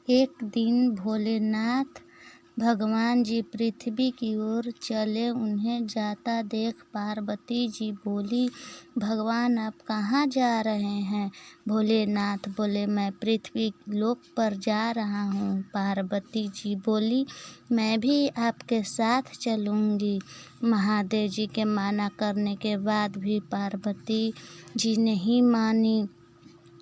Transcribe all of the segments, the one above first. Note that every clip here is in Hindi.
एक दिन भोलेनाथ भगवान जी पृथ्वी की ओर चले। उन्हें जाता देख पार्वती जी बोली, भगवान आप कहाँ जा रहे हैं? भोलेनाथ बोले, मैं पृथ्वी लोक पर जा रहा हूँ। पार्वती जी बोली, मैं भी आपके साथ चलूँगी। महादेव जी के माना करने के बाद भी पार्वती जी नहीं मानी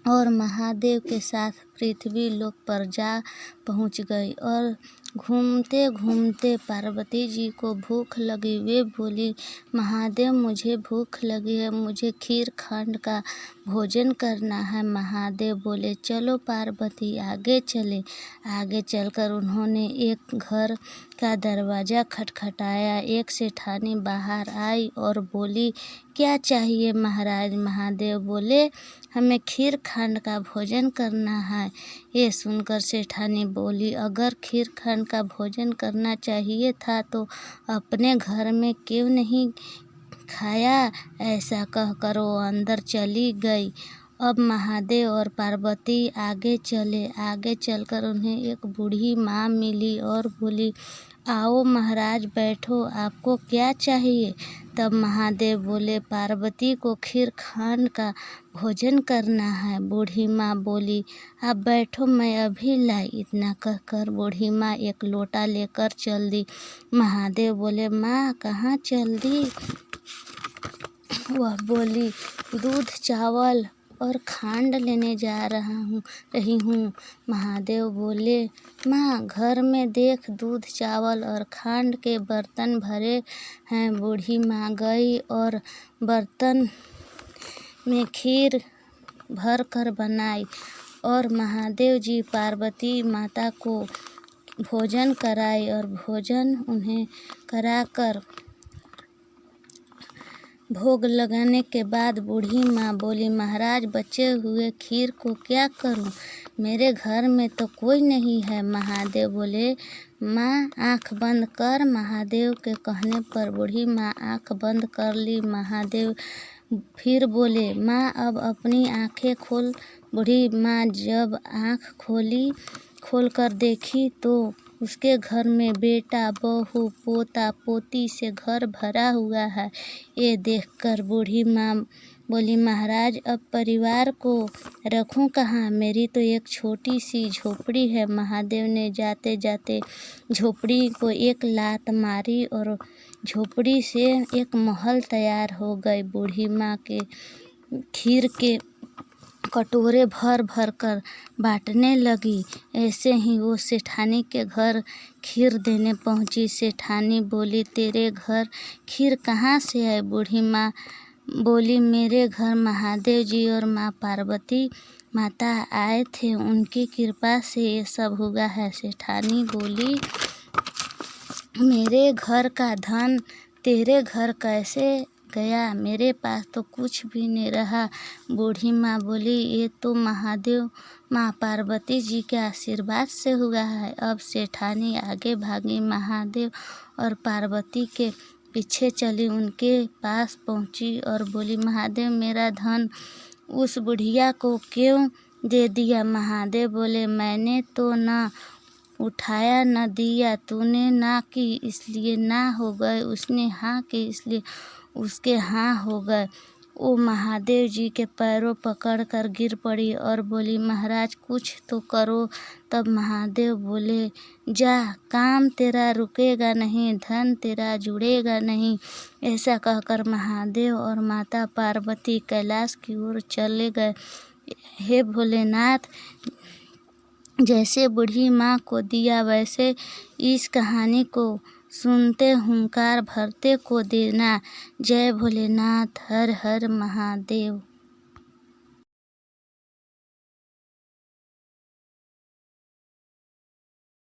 और महादेव के साथ पृथ्वी लोक पर जा पहुँच गई। और घूमते घूमते पार्वती जी को भूख लगी। वे बोली, महादेव मुझे भूख लगी है, मुझे खीर खंड का भोजन करना है। महादेव बोले, चलो पार्वती आगे चले। आगे चलकर उन्होंने एक घर का दरवाज़ा खटखटाया। एक सेठानी बाहर आई और बोली, क्या चाहिए महाराज? महादेव बोले, हमें खीर खंड का भोजन करना है। ये सुनकर सेठानी बोली, अगर खीर खंड का भोजन करना चाहिए था तो अपने घर में क्यों नहीं खाया? ऐसा कहकर वो अंदर चली गई। अब महादेव और पार्वती आगे चले। आगे चलकर उन्हें एक बूढ़ी माँ मिली और बोली, आओ महाराज बैठो, आपको क्या चाहिए? तब महादेव बोले, पार्वती को खीर खंड का भोजन करना है। बूढ़ी माँ बोली, आप बैठो, मैं अभी लाई। इतना कहकर बूढ़ी माँ एक लोटा लेकर चल दी। महादेव बोले, माँ कहाँ चल दी? वह बोली, दूध चावल और खांड लेने जा रही हूँ। महादेव बोले, माँ घर में देख, दूध चावल और खांड के बर्तन भरे हैं। बूढ़ी माँ गई और बर्तन में खीर भर कर बनाई और महादेव जी पार्वती माता को भोजन कराई। और भोजन उन्हें कराकर भोग लगाने के बाद बूढ़ी माँ बोली, महाराज बचे हुए खीर को क्या करूं? मेरे घर में तो कोई नहीं है। महादेव बोले, माँ आँख बंद कर। महादेव के कहने पर बूढ़ी माँ आँख बंद कर ली। महादेव फिर बोले, माँ अब अपनी आँखें खोल। बूढ़ी माँ जब आँख खोल कर देखी तो उसके घर में बेटा बहू पोता पोती से घर भरा हुआ है। ये देखकर बूढ़ी माँ बोली, महाराज अब परिवार को रखूं कहाँ? मेरी तो एक छोटी सी झोपड़ी है। महादेव ने जाते जाते झोपड़ी को एक लात मारी और झोपड़ी से एक महल तैयार हो गई। बूढ़ी माँ के खीर के कटोरे भर भर कर बांटने लगी। ऐसे ही वो सेठानी के घर खीर देने पहुंची। सेठानी बोली, तेरे घर खीर कहाँ से आई? बूढ़ी माँ बोली, मेरे घर महादेव जी और माँ पार्वती माता आए थे, उनकी कृपा से ये सब हुआ है। सेठानी बोली, मेरे घर का धन तेरे घर कैसे गया? मेरे पास तो कुछ भी नहीं रहा। बूढ़ी माँ बोली, ये तो महादेव माँ पार्वती जी के आशीर्वाद से हुआ है। अब सेठानी आगे भागी, महादेव और पार्वती के पीछे चली। उनके पास पहुँची और बोली, महादेव मेरा धन उस बुढ़िया को क्यों दे दिया? महादेव बोले, मैंने तो ना उठाया न दिया, तूने ना की इसलिए ना हो गए, उसने हाँ की इसलिए उसके हाँ हो गए। वो महादेव जी के पैरों पकड़ कर गिर पड़ी और बोली, महाराज कुछ तो करो। तब महादेव बोले, जा, काम तेरा रुकेगा नहीं, धन तेरा जुड़ेगा नहीं। ऐसा कहकर महादेव और माता पार्वती कैलाश की ओर चले गए। हे भोलेनाथ, जैसे बूढ़ी माँ को दिया वैसे इस कहानी को सुनते हुंकार भरते को देना। जय भोलेनाथ, हर हर महादेव।